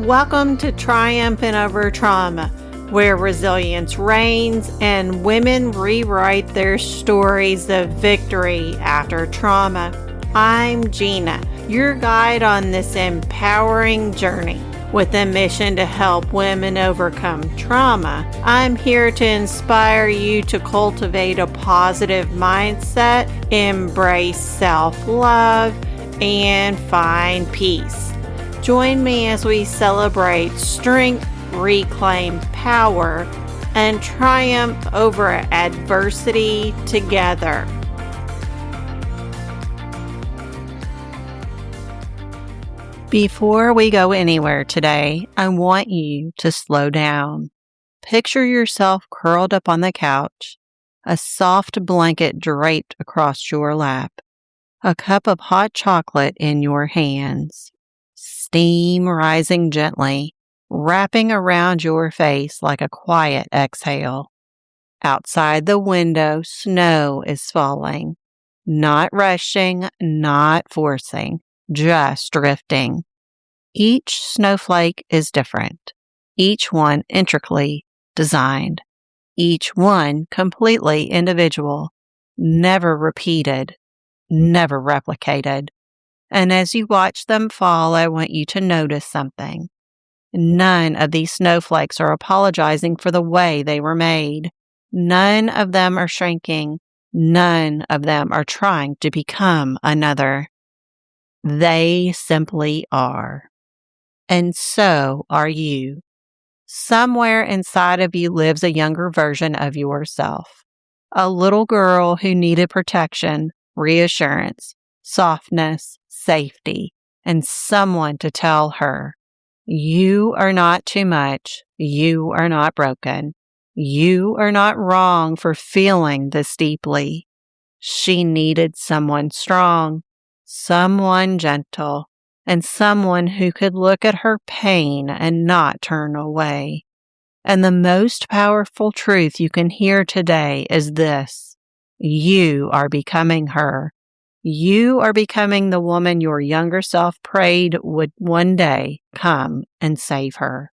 Welcome to Triumphant Over Trauma, where resilience reigns and women rewrite their stories of victory after trauma. I'm Gina, your guide on this empowering journey. With a mission to help women overcome trauma, I'm here to inspire you to cultivate a positive mindset, embrace self-love, and find peace. Join me as we celebrate strength, reclaim power, and triumph over adversity together. Before we go anywhere today, I want you to slow down. Picture yourself curled up on the couch, a soft blanket draped across your lap, a cup of hot chocolate in your hands. Steam rising gently, wrapping around your face like a quiet exhale. Outside the window, snow is falling. Not rushing, not forcing, just drifting. Each snowflake is different. Each one intricately designed. Each one completely individual. Never repeated. Never replicated. And as you watch them fall, I want you to notice something. None of these snowflakes are apologizing for the way they were made. None of them are shrinking. None of them are trying to become another. They simply are. And so are you. Somewhere inside of you lives a younger version of yourself. A little girl who needed protection, reassurance, softness, safety, and someone to tell her, you are not too much, you are not broken, you are not wrong for feeling this deeply. She needed someone strong, someone gentle, and someone who could look at her pain and not turn away. And the most powerful truth you can hear today is this: you are becoming her. You are becoming the woman your younger self prayed would one day come and save her.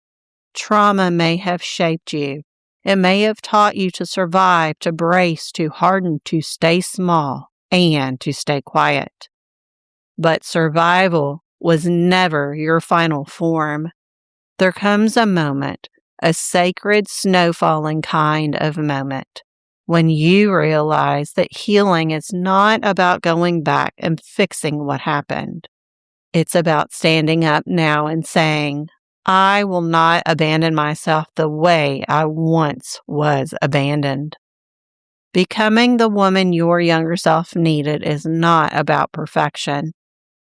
Trauma may have shaped you. It may have taught you to survive, to brace, to harden, to stay small, and to stay quiet. But survival was never your final form. There comes a moment, a sacred snow-falling kind of moment, when you realize that healing is not about going back and fixing what happened. It's about standing up now and saying, I will not abandon myself the way I once was abandoned. Becoming the woman your younger self needed is not about perfection.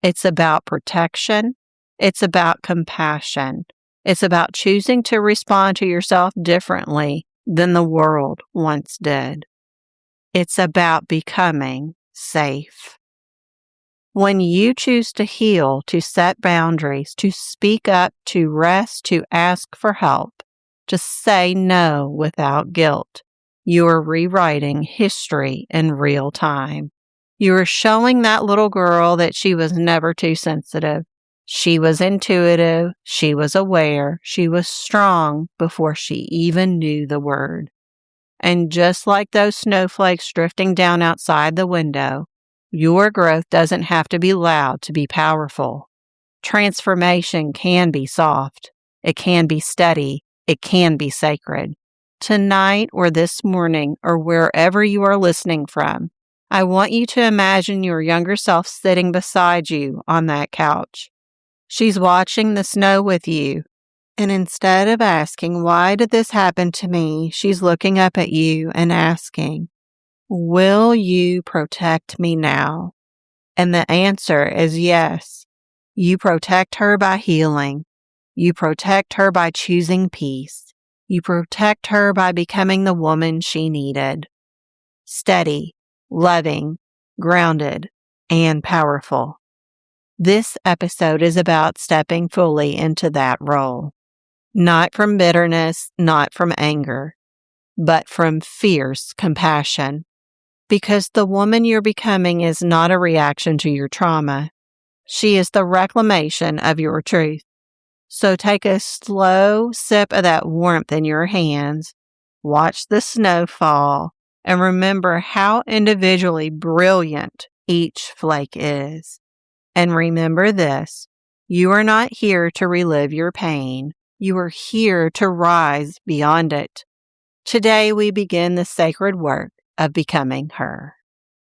It's about protection. It's about compassion. It's about choosing to respond to yourself differently than the world once did. It's about becoming safe. When you choose to heal, to set boundaries, to speak up, to rest, to ask for help, to say no without guilt, you are rewriting history in real time. You are showing that little girl that she was never too sensitive. She was intuitive, she was aware, she was strong before she even knew the word. And just like those snowflakes drifting down outside the window, your growth doesn't have to be loud to be powerful. Transformation can be soft, it can be steady, it can be sacred. Tonight or this morning or wherever you are listening from, I want you to imagine your younger self sitting beside you on that couch. She's watching the snow with you, and instead of asking, why did this happen to me, she's looking up at you and asking, will you protect me now? And the answer is yes. You protect her by healing. You protect her by choosing peace. You protect her by becoming the woman she needed. Steady, loving, grounded, and powerful. This episode is about stepping fully into that role. Not from bitterness, not from anger, but from fierce compassion. Because the woman you're becoming is not a reaction to your trauma. She is the reclamation of your truth. So take a slow sip of that warmth in your hands, watch the snow fall, and remember how individually brilliant each flake is. And remember this, you are not here to relive your pain. You are here to rise beyond it. Today we begin the sacred work of becoming her.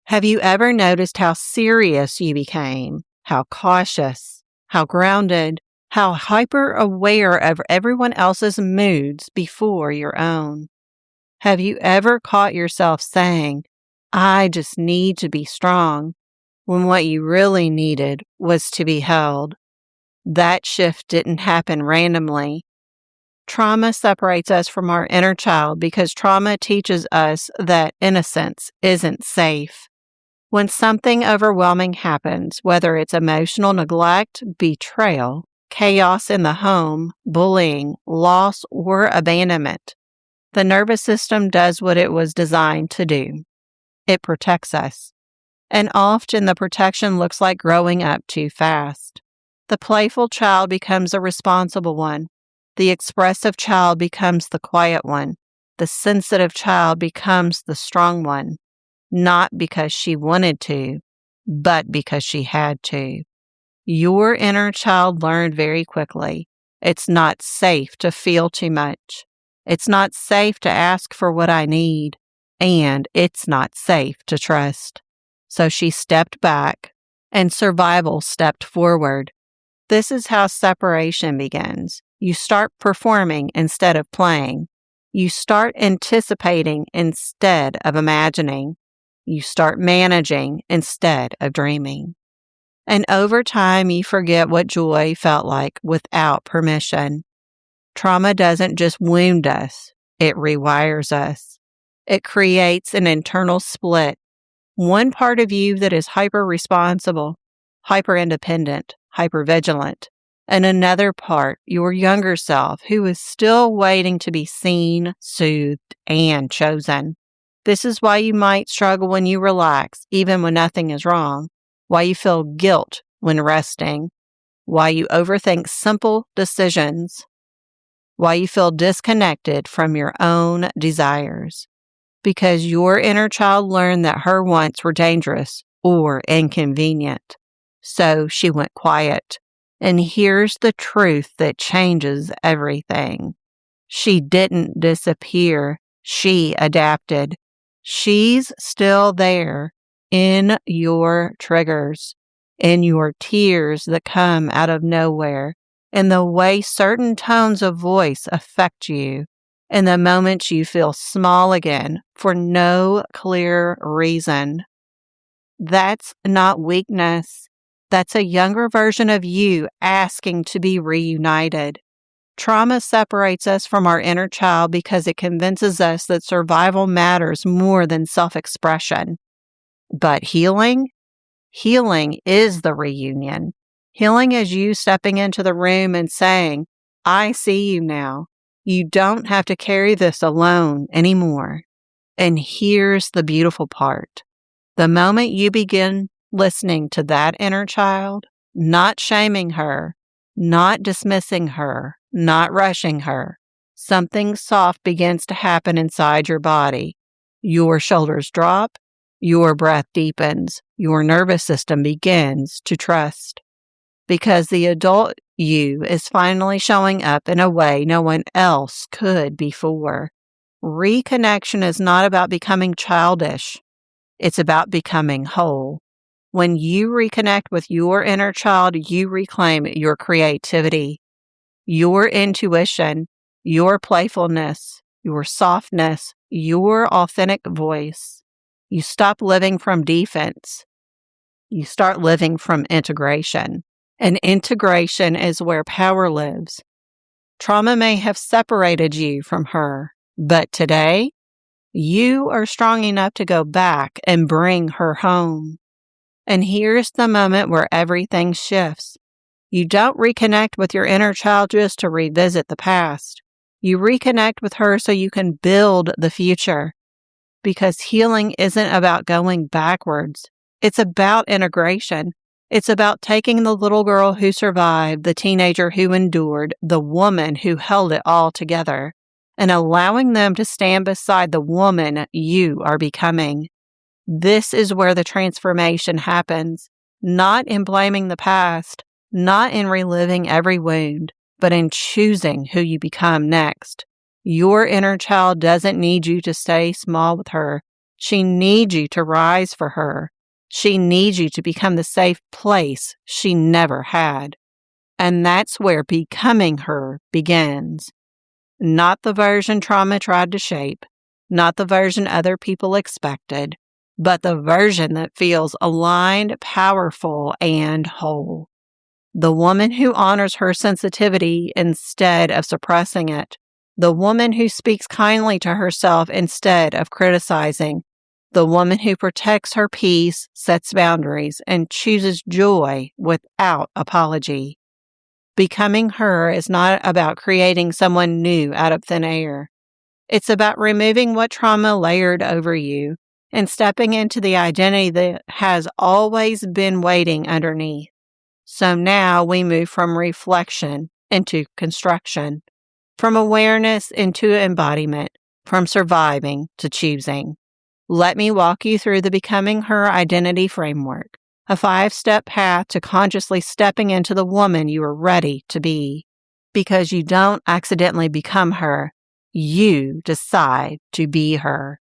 Have you ever noticed how serious you became, how cautious, how grounded, how hyper-aware of everyone else's moods before your own? Have you ever caught yourself saying, I just need to be strong, when what you really needed was to be held? That shift didn't happen randomly. Trauma separates us from our inner child because trauma teaches us that innocence isn't safe. When something overwhelming happens, whether it's emotional neglect, betrayal, chaos in the home, bullying, loss, or abandonment, the nervous system does what it was designed to do. It protects us. And often the protection looks like growing up too fast. The playful child becomes a responsible one. The expressive child becomes the quiet one. The sensitive child becomes the strong one. Not because she wanted to, but because she had to. Your inner child learned very quickly. It's not safe to feel too much. It's not safe to ask for what I need. And it's not safe to trust. So she stepped back, and survival stepped forward. This is how separation begins. You start performing instead of playing. You start anticipating instead of imagining. You start managing instead of dreaming. And over time, you forget what joy felt like without permission. Trauma doesn't just wound us, it rewires us. It creates an internal split. One part of you that is hyper-responsible, hyper-independent, hyper-vigilant, and another part, your younger self, who is still waiting to be seen, soothed, and chosen. This is why you might struggle when you relax, even when nothing is wrong, why you feel guilt when resting, why you overthink simple decisions, why you feel disconnected from your own desires. Because your inner child learned that her wants were dangerous or inconvenient. So she went quiet. And here's the truth that changes everything. She didn't disappear. She adapted. She's still there in your triggers, in your tears that come out of nowhere, in the way certain tones of voice affect you, in the moments you feel small again for no clear reason. That's not weakness. That's a younger version of you asking to be reunited. Trauma separates us from our inner child because it convinces us that survival matters more than self-expression. But healing is the reunion. Healing is you stepping into the room and saying, I see you now. You don't have to carry this alone anymore. And here's the beautiful part. The moment you begin listening to that inner child, not shaming her, not dismissing her, not rushing her, something soft begins to happen inside your body. Your shoulders drop, your breath deepens, your nervous system begins to trust. Because the adult you is finally showing up in a way no one else could before. Reconnection is not about becoming childish. It's about becoming whole. When you reconnect with your inner child, you reclaim your creativity, your intuition, your playfulness, your softness, your authentic voice. You stop living from defense. You start living from integration. And integration is where power lives. Trauma may have separated you from her, but today, you are strong enough to go back and bring her home. And here's the moment where everything shifts. You don't reconnect with your inner child just to revisit the past. You reconnect with her so you can build the future. Because healing isn't about going backwards. It's about integration. It's about taking the little girl who survived, the teenager who endured, the woman who held it all together, and allowing them to stand beside the woman you are becoming. This is where the transformation happens, not in blaming the past, not in reliving every wound, but in choosing who you become next. Your inner child doesn't need you to stay small with her. She needs you to rise for her. She needs you to become the safe place she never had. And that's where becoming her begins. Not the version trauma tried to shape, not the version other people expected, but the version that feels aligned, powerful, and whole. The woman who honors her sensitivity instead of suppressing it. The woman who speaks kindly to herself instead of criticizing. The woman who protects her peace, sets boundaries, and chooses joy without apology. Becoming her is not about creating someone new out of thin air. It's about removing what trauma layered over you and stepping into the identity that has always been waiting underneath. So now we move from reflection into construction, from awareness into embodiment, from surviving to choosing. Let me walk you through the Becoming Her Identity Framework, a 5-step path to consciously stepping into the woman you are ready to be. Because you don't accidentally become her, you decide to be her.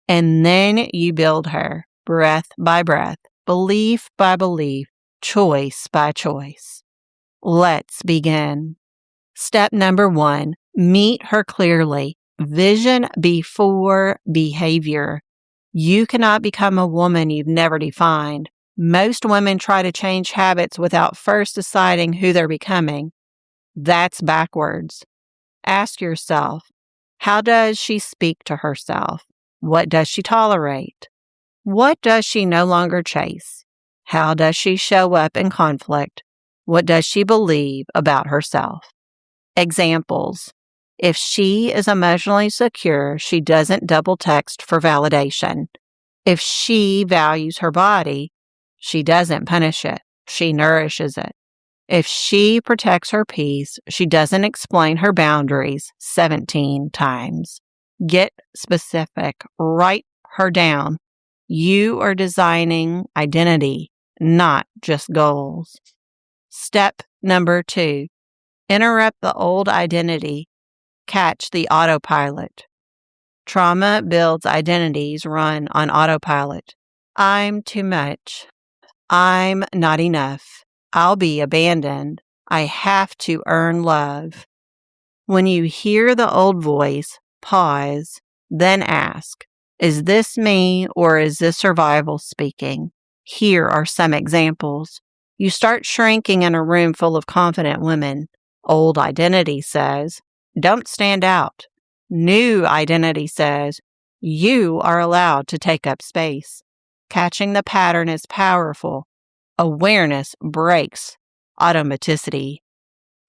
And then you build her, breath by breath, belief by belief, choice by choice. Let's begin. Step number 1, meet her clearly. Vision before behavior. You cannot become a woman you've never defined. Most women try to change habits without first deciding who they're becoming. That's backwards. Ask yourself, how does she speak to herself? What does she tolerate? What does she no longer chase? How does she show up in conflict? What does she believe about herself? Examples. If she is emotionally secure, she doesn't double text for validation. If she values her body, she doesn't punish it, she nourishes it. If she protects her peace, she doesn't explain her boundaries 17 times. Get specific. Write her down. You are designing identity, not just goals. Step number 2. Interrupt the old identity. Catch the autopilot. Trauma builds identities run on autopilot. I'm too much. I'm not enough. I'll be abandoned. I have to earn love. When you hear the old voice, pause, then ask, is this me or is this survival speaking? Here are some examples. You start shrinking in a room full of confident women. Old identity says, don't stand out. New identity says, you are allowed to take up space. Catching the pattern is powerful. Awareness breaks automaticity.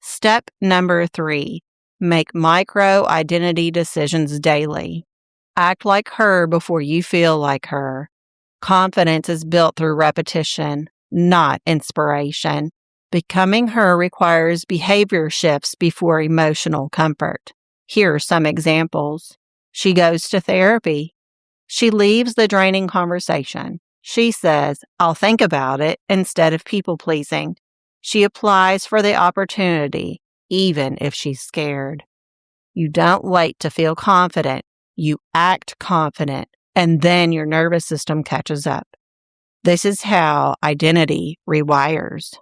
Step number 3, make micro identity decisions daily. Act like her before you feel like her. Confidence is built through repetition, not inspiration. Becoming her requires behavior shifts before emotional comfort. Here are some examples. She goes to therapy. She leaves the draining conversation. She says, I'll think about it instead of people-pleasing. She applies for the opportunity, even if she's scared. You don't wait to feel confident. You act confident, and then your nervous system catches up. This is how identity rewires.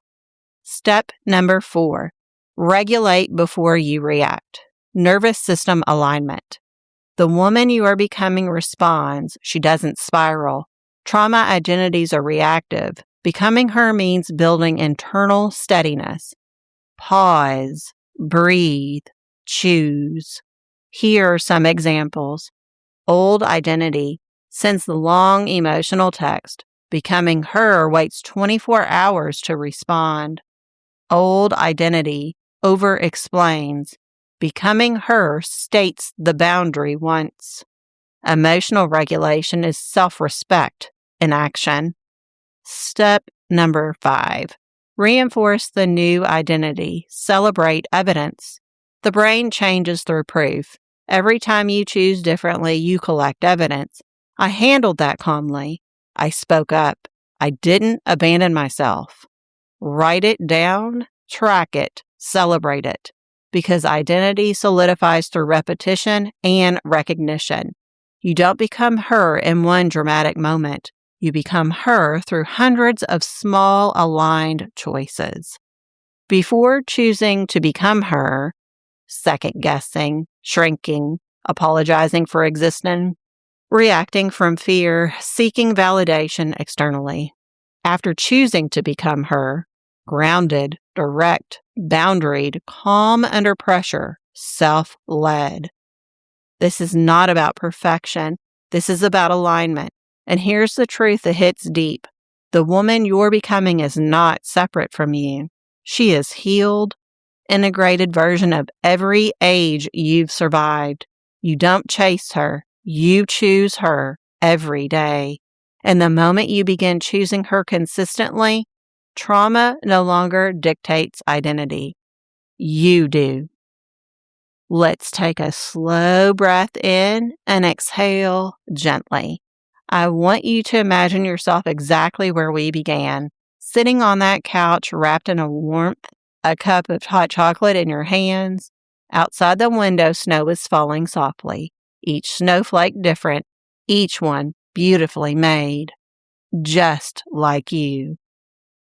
Step number 4, regulate before you react. Nervous system alignment. The woman you are becoming responds, she doesn't spiral. Trauma identities are reactive. Becoming her means building internal steadiness. Pause, breathe, choose. Here are some examples. Old identity sends the long emotional text. Becoming her waits 24 hours to respond. Old identity over-explains. Becoming her states the boundary once. Emotional regulation is self-respect in action. Step number 5. Reinforce the new identity. Celebrate evidence. The brain changes through proof. Every time you choose differently, you collect evidence. I handled that calmly. I spoke up. I didn't abandon myself. Write it down, track it, celebrate it. Because identity solidifies through repetition and recognition. You don't become her in one dramatic moment. You become her through hundreds of small aligned choices. Before choosing to become her, second-guessing, shrinking, apologizing for existing, reacting from fear, seeking validation externally. After choosing to become her, grounded, direct, boundaried, calm under pressure, self-led. This is not about perfection. This is about alignment. And here's the truth that hits deep. The woman you're becoming is not separate from you. She is healed, integrated version of every age you've survived. You don't chase her. You choose her every day. And the moment you begin choosing her consistently, trauma no longer dictates identity. You do. Let's take a slow breath in and exhale gently. I want you to imagine yourself exactly where we began, sitting on that couch wrapped in a warmth, a cup of hot chocolate in your hands. Outside the window, snow is falling softly, each snowflake different, each one beautifully made, just like you.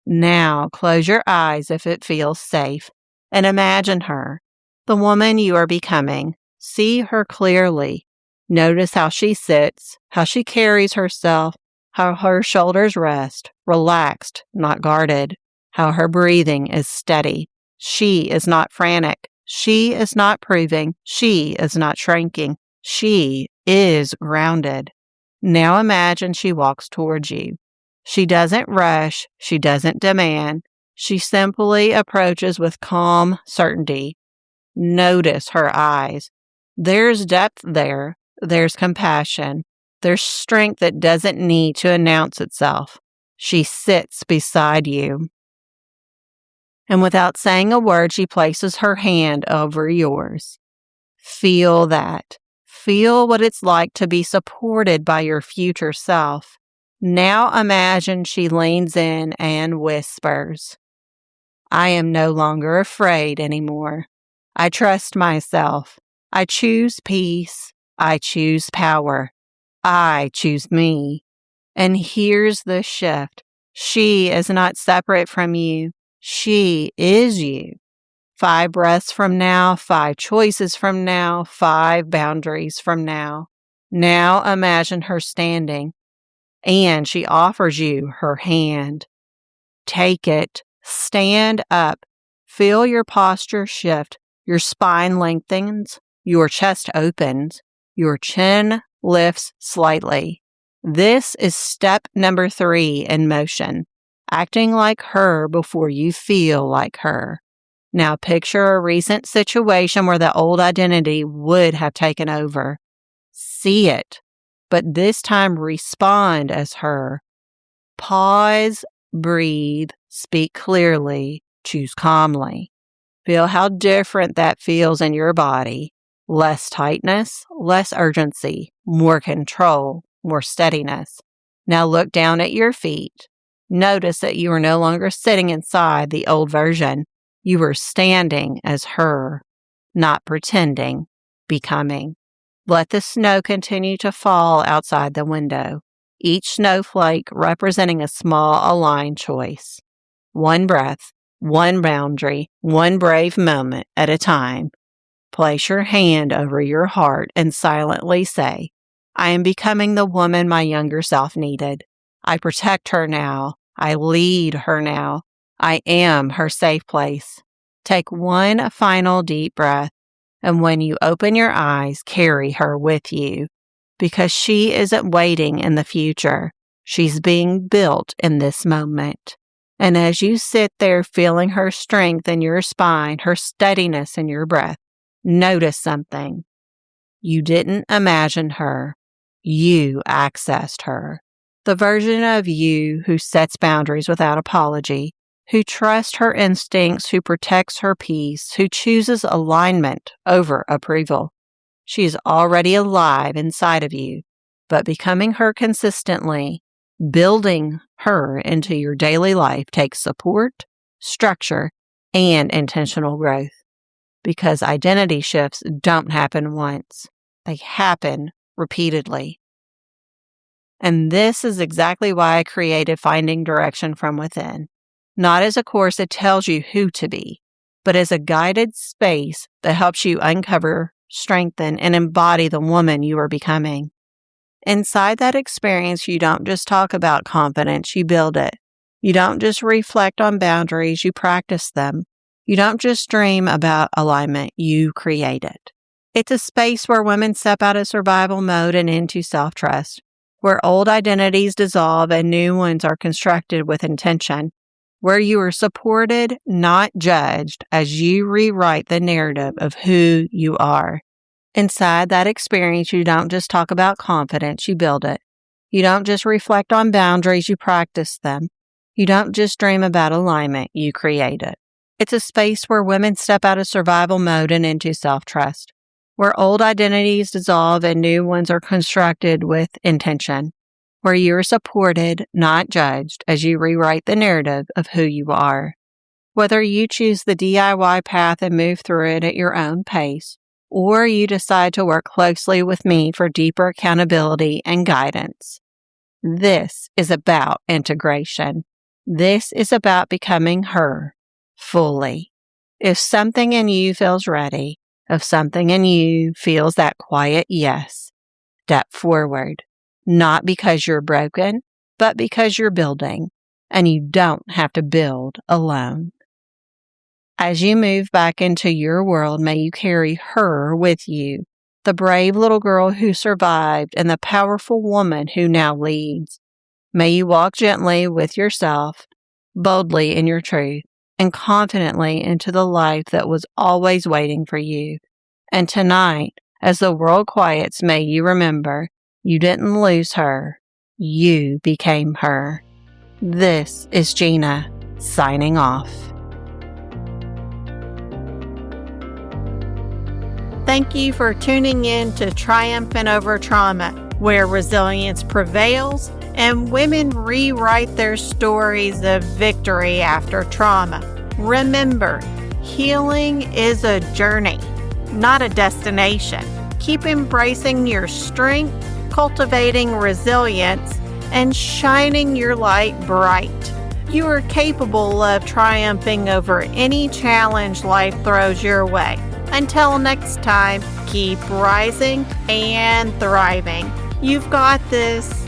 Now, close your eyes if it feels safe, and imagine her, the woman you are becoming. See her clearly. Notice how she sits, how she carries herself, how her shoulders rest, relaxed, not guarded, how her breathing is steady. She is not frantic. She is not proving. She is not shrinking. She is grounded. Now imagine she walks towards you. She doesn't rush. She doesn't demand. She simply approaches with calm certainty. Notice her eyes. There's depth there. There's compassion. There's strength that doesn't need to announce itself. She sits beside you. And without saying a word, she places her hand over yours. Feel that. Feel what it's like to be supported by your future self. Now imagine she leans in and whispers, I am no longer afraid anymore. I trust myself. I choose peace. I choose power. I choose me. And here's the shift. She is not separate from you. She is you. 5 breaths from now, 5 choices from now, 5 boundaries from now. Now imagine her standing, and she offers you her hand. Take it. Stand up. Feel your posture shift. Your spine lengthens. Your chest opens. Your chin lifts slightly. This is step number 3 in motion. Acting like her before you feel like her. Now picture a recent situation where the old identity would have taken over. See it, but this time respond as her. Pause, breathe, speak clearly, choose calmly. Feel how different that feels in your body. Less tightness, less urgency, more control, more steadiness. Now look down at your feet. Notice that you are no longer sitting inside the old version. You are standing as her, not pretending, becoming. Let the snow continue to fall outside the window, each snowflake representing a small aligned choice. One breath, one boundary, one brave moment at a time. Place your hand over your heart and silently say, I am becoming the woman my younger self needed. I protect her now. I lead her now. I am her safe place. Take one final deep breath, and when you open your eyes, carry her with you, because she isn't waiting in the future. She's being built in this moment. And as you sit there feeling her strength in your spine, her steadiness in your breath, notice something. You didn't imagine her. You accessed her. The version of you who sets boundaries without apology, who trusts her instincts, who protects her peace, who chooses alignment over approval. She is already alive inside of you, but becoming her consistently, building her into your daily life takes support, structure, and intentional growth. Because identity shifts don't happen once. They happen repeatedly. And this is exactly why I created Finding Direction from Within. Not as a course that tells you who to be, but as a guided space that helps you uncover, strengthen, and embody the woman you are becoming. Inside that experience, you don't just talk about confidence, you build it. You don't just reflect on boundaries, you practice them. You don't just dream about alignment, you create it. It's a space where women step out of survival mode and into self-trust, where old identities dissolve and new ones are constructed with intention, where you are supported, not judged, as you rewrite the narrative of who you are. Inside that experience, you don't just talk about confidence, you build it. You don't just reflect on boundaries, you practice them. You don't just dream about alignment, you create it. It's a space where women step out of survival mode and into self-trust, where old identities dissolve and new ones are constructed with intention, where you are supported, not judged, as you rewrite the narrative of who you are. Whether you choose the DIY path and move through it at your own pace, or you decide to work closely with me for deeper accountability and guidance, this is about integration. This is about becoming her fully. If something in you feels ready, if something in you feels that quiet yes, step forward. Not because you're broken, but because you're building, and you don't have to build alone. As you move back into your world, may you carry her with you, the brave little girl who survived and the powerful woman who now leads. May you walk gently with yourself, boldly in your truth, and confidently into the life that was always waiting for you. And tonight, as the world quiets, may you remember, you didn't lose her, you became her. This is Gina, signing off. Thank you for tuning in to Triumphant Over Trauma, where resilience prevails and women rewrite their stories of victory after trauma. Remember, healing is a journey, not a destination. Keep embracing your strength, cultivating resilience, and shining your light bright. You are capable of triumphing over any challenge life throws your way. Until next time, keep rising and thriving. You've got this.